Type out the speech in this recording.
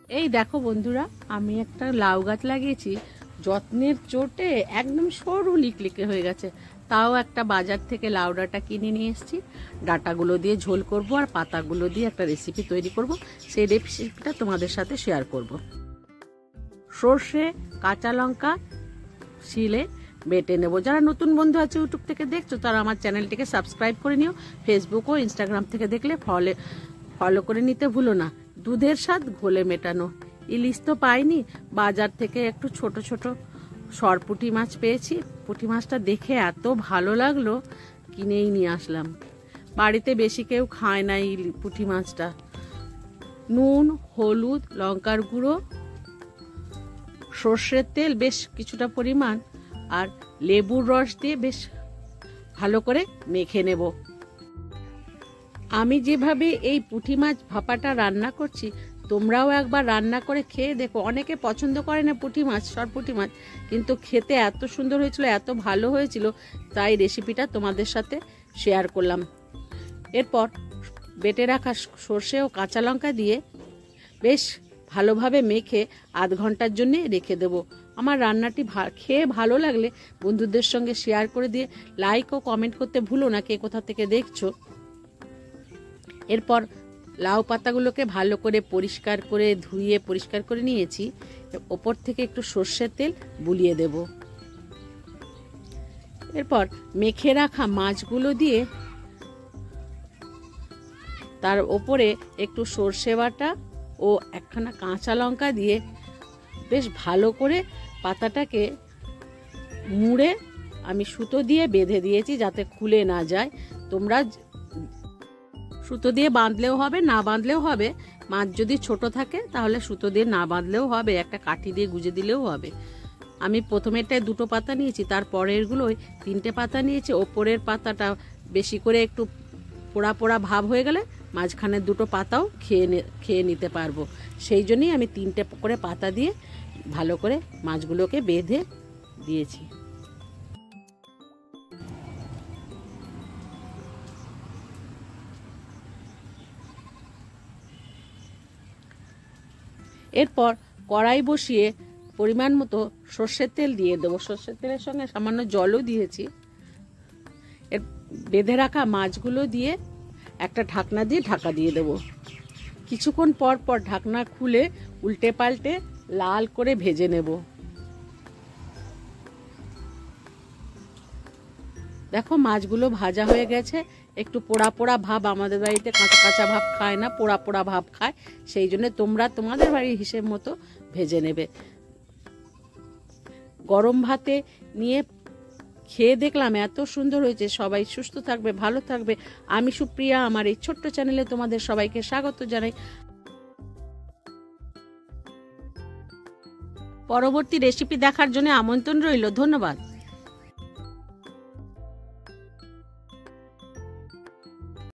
এই দেখো বন্ধুরা, আমি একটা লাউ গাছ লাগিয়েছি, যত্নের চোটে একদম সরু লিকলিকে হয়ে গেছে। তাও একটা বাজার থেকে লাউ ডাঁটা কিনে নিয়ে এসেছি। ডাঁটাগুলো দিয়ে ঝোল করব আর পাতাগুলো দিয়ে একটা রেসিপি তৈরি করব। সেই রেসিপিটা তোমাদের সাথে শেয়ার করব। সর্ষে, কাঁচা লঙ্কা শিলে বেটে নেব। যারা নতুন বন্ধু আছে ইউটিউব থেকে দেখছো, তারা আমার চ্যানেলটিকে সাবস্ক্রাইব করে নিও। ফেসবুক ও ইনস্টাগ্রাম থেকে দেখলে ফলো করে নিতে ভুলো না। দুধের স্বাদ ঘোলে মেটানো। ইলিশ তো পাইনি, বাজার থেকে একটু ছোট ছোট সরপুঁটি মাছ পেয়েছি। পুঁটি মাছটা দেখে এত ভালো লাগলো, কিনেই নিয়ে আসলাম। বাড়িতে বেশি কেউ খায় না এই পুঁটি মাছটা। নুন, হলুদ, লঙ্কার গুঁড়ো, সর্ষের তেল বেশ কিছুটা পরিমাণ আর লেবুর রস দিয়ে বেশ ভালো করে মেখে নেব। আমি যেভাবে এই পুঁটি মাছ ভাপাটা রান্না করছি, তোমরাও একবার রান্না করে খেয়ে দেখো। অনেকে পছন্দ করে না পুঁটি মাছ, সরপুঁটি মাছ, কিন্তু খেতে এত সুন্দর হয়েছিল, এত ভালো হয়েছিল, তাই রেসিপিটা তোমাদের সাথে শেয়ার করলাম। এরপর বেটে রাখা সর্ষে ও কাঁচা লঙ্কা দিয়ে বেশ ভালোভাবে মেখে আধ ঘন্টার জন্য রেখে দেব। আমার রান্নাটি খেয়ে ভালো লাগলে বন্ধুদের সঙ্গে শেয়ার করে দিয়ে লাইক ও কমেন্ট করতে ভুলো না কে কোথা থেকে দেখছো। এরপর লাউ পাতাগুলোকে ভালো করে পরিষ্কার করে ধুয়ে পরিষ্কার করে নিয়েছি। ওপর থেকে একটু সর্ষের তেল বুলিয়ে দেব। এরপর মেখে রাখা মাছগুলো দিয়ে তার ওপরে একটু সর্ষে বাটা ও একখানা কাঁচা লঙ্কা দিয়ে বেশ ভালো করে পাতাটাকে মুড়ে আমি সুতো দিয়ে বেঁধে দিয়েছি, যাতে খুলে না যায়। তোমরা সুতো দিয়ে বাঁধলেও হবে, না বাঁধলেও হবে। মাছ যদি ছোট থাকে তাহলে সুতো দিয়ে না বাঁধলেও হবে, একটা কাঠি দিয়ে গুজে দিলেও হবে। আমি প্রথমেরটায় 2টো পাতা নিয়েছি, তারপরেরগুলোই 3টে পাতা নিয়েছি। ওপরের পাতাটা বেশি করে একটু পোড়া পোড়া ভাব হয়ে গেলে মাঝখানের 2টো পাতাও খেয়ে নিতে পারবো। সেই জন্যই আমি 3টে করে পাতা দিয়ে ভালো করে মাছগুলোকে বেঁধে দিয়েছি। এরপর কড়াই বসিয়ে পরিমাণ মতো সর্ষের তেল দিয়ে দেবো। সর্ষের তেলের সঙ্গে সামান্য জলও দিয়েছি। এর বেঁধে রাখা মাছগুলো দিয়ে একটা ঢাকনা দিয়ে ঢাকা দিয়ে দেবো। কিছুক্ষণ পর পর ঢাকনা খুলে উল্টে পাল্টে লাল করে ভেজে নেব। দেখো মাছগুলো ভাজা হয়ে গেছে। একটু পোড়া পোড়া ভাব, আমাদের বাড়িতে কাঁচা কাঁচা ভাব খায় না, পোড়া পোড়া ভাব খায়। সেই জন্য তোমরা তোমাদের বাড়ির হিসেব মতো ভেজে নেবে। গরম ভাতে নিয়ে খেয়ে দেখলাম এত সুন্দর হয়েছে। সবাই সুস্থ থাকবে, ভালো থাকবে। আমি সুপ্রিয়া, আমার এই ছোট্ট চ্যানেলে তোমাদের সবাইকে স্বাগত জানাই। পরবর্তী রেসিপি দেখার জন্য আমন্ত্রণ রইল। ধন্যবাদ।